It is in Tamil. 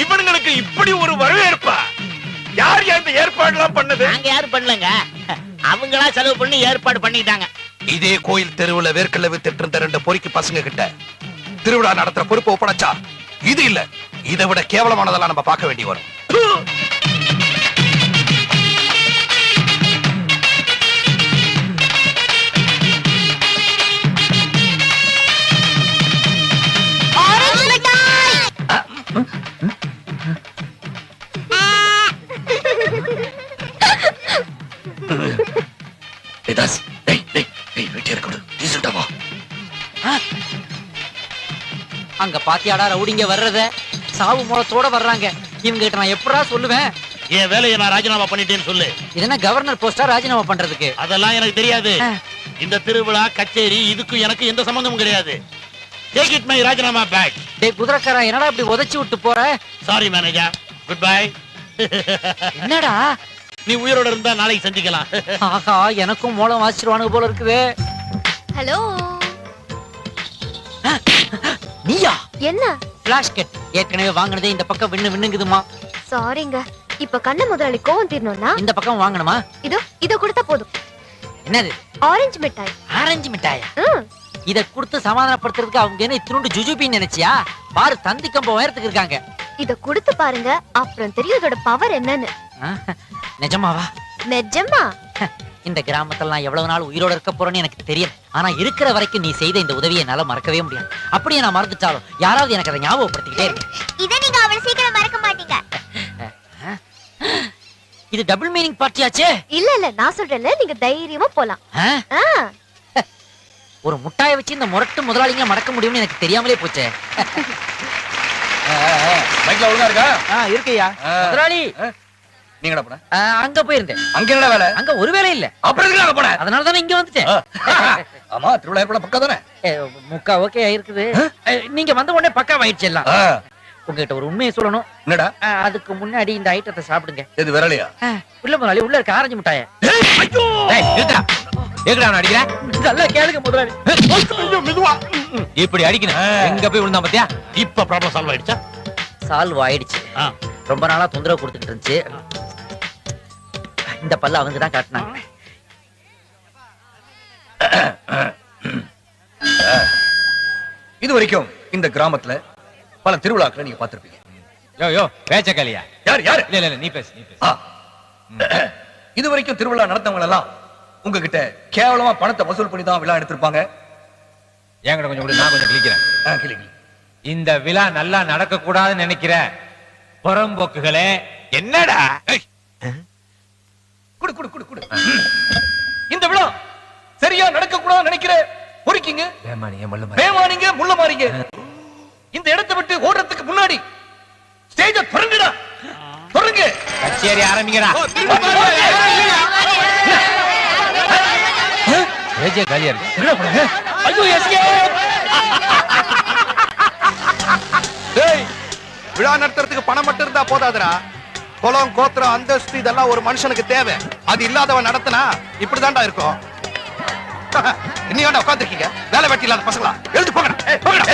இவனுங்களுக்கு இப்படி ஒரு வரவேற்பா? யார் இந்த ஏற்பாடு எல்லாம் பண்ணது? நாங்க யாரும் பண்ணலங்க, அவங்களா செலவு பண்ணி ஏற்பாடு பண்ணிட்டாங்க. இதே கோயில் தெருவுல வேர்க்கல்ல வித்துட்டு இருந்த 2 பொறுக்கி பசங்க கிட்ட திருவிழா நடத்துற பொறுப்பு ஒப்படைச்சா இது இல்ல, இதை விட கேவலமானதெல்லாம் நம்ம பார்க்க வேண்டி வரும். அங்க பாத்தியாடா ரவுடிங்க வர்றத, சாவு மூலத்தோட வர்றாங்க. இவங்க கிட்ட நான் எப்படா சொல்லுவேன்? என் வேலையை நான் ராஜினாமா பண்ணிட்டேன்னு சொல்லு. இதென்ன கவர்னர் போஸ்டா ராஜினாமா பண்றதுக்கு? அதெல்லாம் எனக்கு தெரியாது. இந்த திருவிழா கச்சேரி இதுக்கு எனக்கு எந்த சம்பந்தமும் கிடையாது. Take it my ராஜினாமா பேக். டேய் குதிரைக்காரா, என்னடா இப்படி உதைச்சு விட்டு போற? Sorry manager, good bye. என்னடா நீ உயிரோட இருந்தா நாளைக்கு சந்திக்கலாம். ஆஹா, எனக்கும் மூலம் வாசிச்சிருவானுங்க போல இருக்குது. ஹலோ, நீயா? என்ன பிளாஷ் கட் ஏற்கனவே வாங்குனதே இந்த பக்கம் விண்ணுங்குதுமா. சாரிங்க, இப்ப கண்ண முதலாளி கோவம் தீரணும்னா இந்த பக்கம் வாங்கணுமா? இதோ கொடுத்தா போதும். என்னது? ஆரஞ்சு மிட்டாய். ஆரஞ்சு மிட்டாயா? இத கொடுத்து சமாதானப்படுத்துறதுக்கு அவங்க என்ன இத்தினோண்டு ஜுஜுபின்னு நினைச்சியா? பாரு, தந்தி கம்ப உயரத்துக்கு இருக்காங்க. இத கொடுத்து பாருங்க, அப்புறம் தெரியும் இதோட பவர் என்னன்னு. நிஜமாவா? நிஜமா. இந்த கிராமத்துல நான் எவ்வளவு நாள் உயிரோட இருக்க போறேன்னு எனக்கு தெரியல. ஆனா இருக்கிற வரைக்கும் நீ செய்த இந்த உதவியை என்னால மறக்கவே முடியாது. அப்படியே நான் மறந்துட்டாலும் யாராவது எனக்கு அதை ஞாபகப்படுத்திக்கிட்டே இருக்கு. இத நீங்க அவ்வளவு சீக்கிரம் மறக்க மாட்டீங்க. இது டபுள் மீனிங் பார்ட்டியாச்சே. இல்ல, நான் சொல்றேன்ல, நீங்க தைரியமா போலாம். ஒரு முட்டாயை வச்சு இந்த முரட்டு முதலாளிங்களை மடக்க முடியும்னு எனக்கு தெரியாமலே போச்சே. பைக்ல ஒழுங்கா இருக்கா? இருக்கையா முதலாளி. நீங்க என்ன பண்ண? அங்க போயிருந்தேன். அங்க என்ன வேலை? அங்க ஒரு வேலை இல்ல. அப்புறம் எதுக்கு அங்க போன? அதனால தானே இங்க வந்துட்டேன். ஆமா, திருவிழா ஏற்பாடு பக்கா தானே? முக்கா ஓகே இருக்குது. நீங்க வந்த உடனே பக்காவாயிடுச்சு எல்லாம். உங்ககிட்ட ஒரு உண்மையை சொல்லணும். என்னடா? அதுக்கு முன்னாடி இந்த ஐட்டத்தை சாப்பிடுங்க. எது விரலையா? உள்ள முதலாளி, உள்ள இருக்க ஆரஞ்சு மிட்டாய. நல்லா கேளுங்க முதலாளி. இப்படி அடிக்கணும். எங்க போய் விழுந்தா பாத்தியா? இப்ப ப்ராப்ளம் சால்வ் ஆயிடுச்சா? சால்வ் ஆயிடுச்சு. ரொம்ப நாளா தொந்தரவு கொடுத்துட்டு இருந்துச்சு. இந்த பல்ல அவங்க தான் காட்டினாங்க. இது வரைக்கும் இந்த கிராமத்துல பல திருவிழாக்களை நீங்க பாத்திருப்பீங்க. யோ பேச்சக்கலியா? யார் யார்? இல்ல நீ பேசு. இது வரைக்கும் திருவிழா நடத்தவங்க எல்லாம் உங்ககிட்ட கேவலமா பணத்தை வசூல் பண்ணி தான் விழா எடுத்திருப்பாங்க. என்கிட்ட கொஞ்சம் கூட நான் கொஞ்சம் கிளிக்கிறேன். இந்த விழா நல்லா நடக்க கூடாதுன்னு நினைக்கிற புறம்போக்குகளே, என்னடா குடு குடு குடு குடு. இந்த விழா சரியா நடக்க கூடாதுன்னு நினைக்கிற பொறுக்கிங்க, பேமானிங்க, முள்ள மாறிங்க. இந்த இடத்தை விட்டு ஓடுறதுக்கு முன்னாடி ஸ்டேஜ தொடங்குடா, தொடங்க. கச்சேரி ஆரம்பிங்கடா. ஸ்டேஜே காலியா இருக்கு. ஐயோ எஸ்கேப். டேய், விழா நடத்துறதுக்கு பணம் மட்டும் இருந்தா போதாதுடா. குலம், கோத்திரம், அந்தஸ்து இதெல்லாம் ஒரு மனுஷனுக்கு தேவை. அது இல்லாதவன் நடத்தினா இப்படிதான்டா இருக்கும். நீ வேண்டாம் உட்காந்துருக்கீங்க, வேலை வெட்டி இல்லாத பசங்களா? எழுந்து போங்கடா, போங்கடா.